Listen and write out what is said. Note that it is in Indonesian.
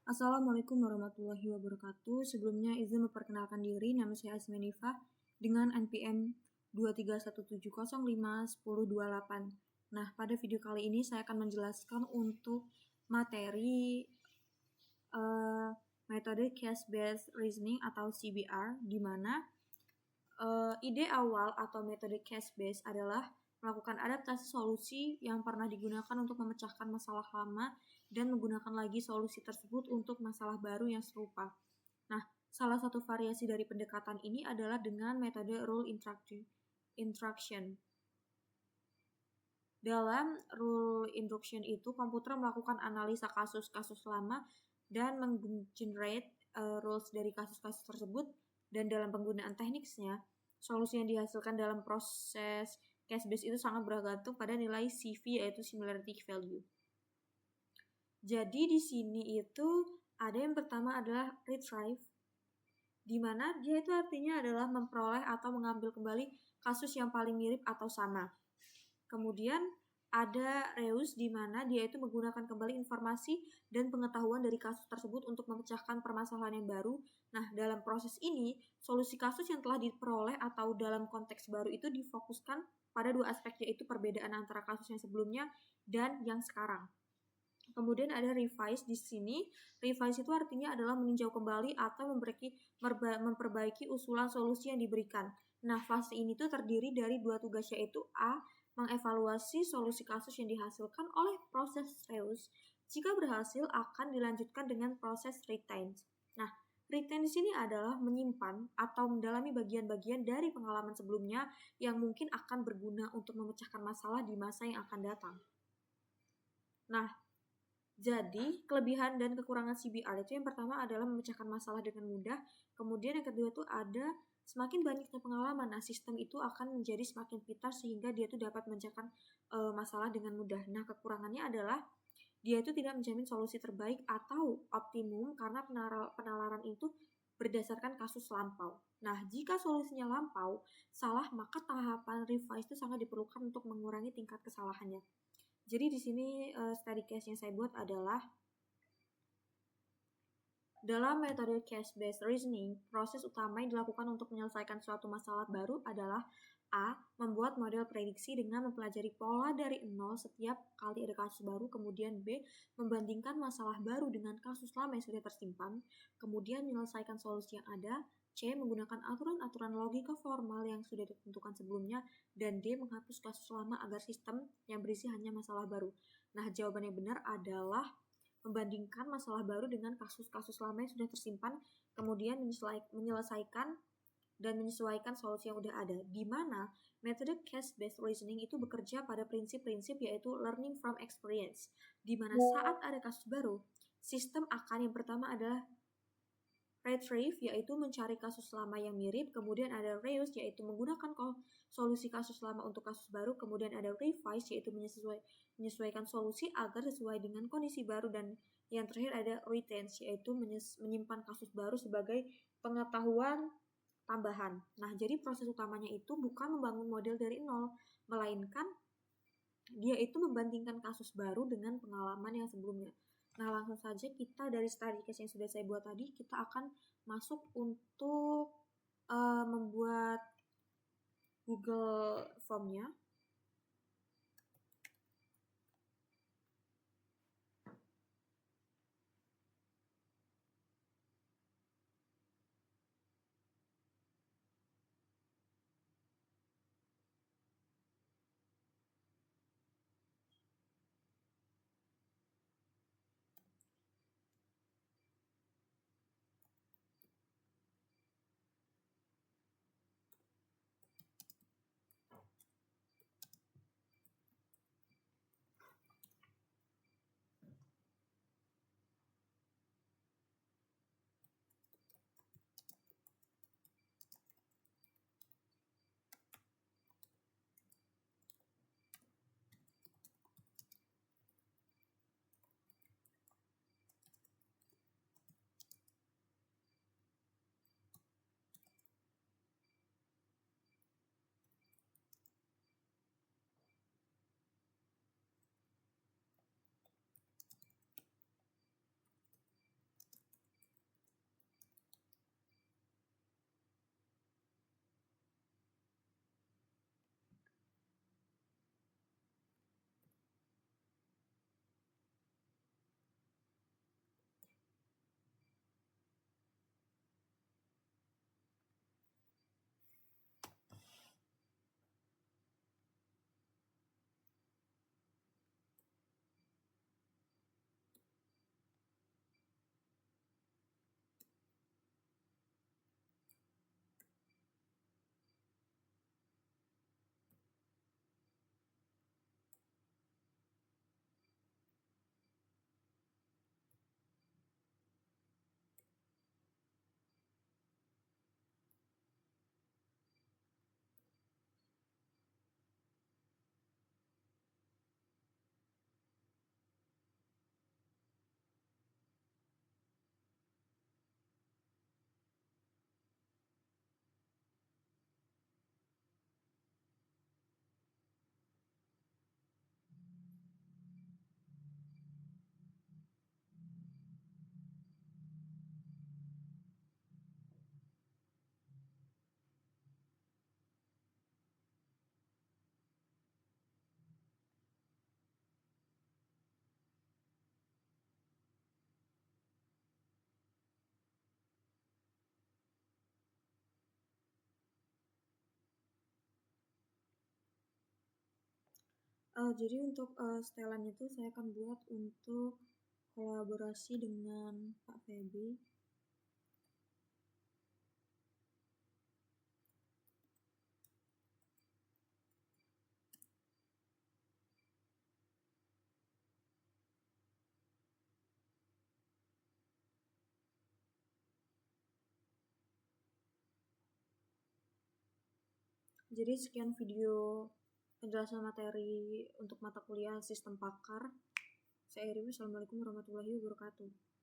Assalamualaikum warahmatullahi wabarakatuh. Sebelumnya izin memperkenalkan diri, nama saya Asmenifah dengan NPM 23170510108. Nah, pada video kali ini saya akan menjelaskan untuk materi metode case-based reasoning atau CBR, di mana ide awal atau metode case-based adalah melakukan adaptasi solusi yang pernah digunakan untuk memecahkan masalah lama dan menggunakan lagi solusi tersebut untuk masalah baru yang serupa. Nah, salah satu variasi dari pendekatan ini adalah dengan metode rule instruction. Dalam rule instruction itu, komputer melakukan analisa kasus-kasus lama dan menggenerate rules dari kasus-kasus tersebut, dan dalam penggunaan tekniknya, solusi yang dihasilkan dalam proses case-based itu sangat bergantung pada nilai CV, yaitu similarity value. Jadi di sini itu ada yang pertama adalah retrieve, di mana dia itu artinya adalah memperoleh atau mengambil kembali kasus yang paling mirip atau sama. Kemudian ada reuse, di mana dia itu menggunakan kembali informasi dan pengetahuan dari kasus tersebut untuk memecahkan permasalahan yang baru. Nah, dalam proses ini, solusi kasus yang telah diperoleh atau dalam konteks baru itu difokuskan pada dua aspek, yaitu perbedaan antara kasus yang sebelumnya dan yang sekarang. Kemudian ada revise. Di sini revise itu artinya adalah meninjau kembali atau memperbaiki usulan solusi yang diberikan. Nah, fase ini tuh terdiri dari dua tugas, yaitu A, mengevaluasi solusi kasus yang dihasilkan oleh proses reuse. Jika berhasil, akan dilanjutkan dengan proses retain. Nah, retain di sini adalah menyimpan atau mendalami bagian-bagian dari pengalaman sebelumnya yang mungkin akan berguna untuk memecahkan masalah di masa yang akan datang. Nah, jadi, kelebihan dan kekurangan CBR itu yang pertama adalah memecahkan masalah dengan mudah. Kemudian yang kedua itu ada semakin banyaknya pengalaman. Nah, sistem itu akan menjadi semakin pintar sehingga dia itu dapat memecahkan masalah dengan mudah. Nah, kekurangannya adalah dia itu tidak menjamin solusi terbaik atau optimum karena penalaran itu berdasarkan kasus lampau. Nah, jika solusinya lampau salah, maka tahapan revise itu sangat diperlukan untuk mengurangi tingkat kesalahannya. Jadi di sini study case yang saya buat adalah dalam metode case-based reasoning, proses utama yang dilakukan untuk menyelesaikan suatu masalah baru adalah A. Membuat model prediksi dengan mempelajari pola dari nol setiap kali ada kasus baru. Kemudian B. Membandingkan masalah baru dengan kasus lama yang sudah tersimpan. Kemudian menyelesaikan solusi yang ada. C. Menggunakan aturan-aturan logika formal yang sudah ditentukan sebelumnya. Dan D. Menghapus kasus lama agar sistem yang berisi hanya masalah baru. Nah, jawaban yang benar adalah membandingkan masalah baru dengan kasus-kasus lama yang sudah tersimpan, kemudian menyelesaikan dan menyesuaikan solusi yang sudah ada, di mana metode case-based reasoning itu bekerja pada prinsip-prinsip, yaitu learning from experience, di mana saat ada kasus baru, sistem akan yang pertama adalah retrieve, yaitu mencari kasus lama yang mirip. Kemudian ada reuse, yaitu menggunakan solusi kasus lama untuk kasus baru. Kemudian ada revise, yaitu menyesuaikan solusi agar sesuai dengan kondisi baru. Dan yang terakhir ada retain, yaitu menyimpan kasus baru sebagai pengetahuan tambahan. Nah, jadi proses utamanya itu bukan membangun model dari nol, melainkan dia itu membandingkan kasus baru dengan pengalaman yang sebelumnya. Nah, langsung saja kita dari study case yang sudah saya buat tadi, kita akan masuk untuk membuat Google Form-nya. Jadi untuk setelannya tuh saya akan buat untuk kolaborasi dengan Pak Feby. Jadi sekian video penjelasan materi untuk mata kuliah sistem pakar. Saya Eri, wassalamualaikum warahmatullahi wabarakatuh.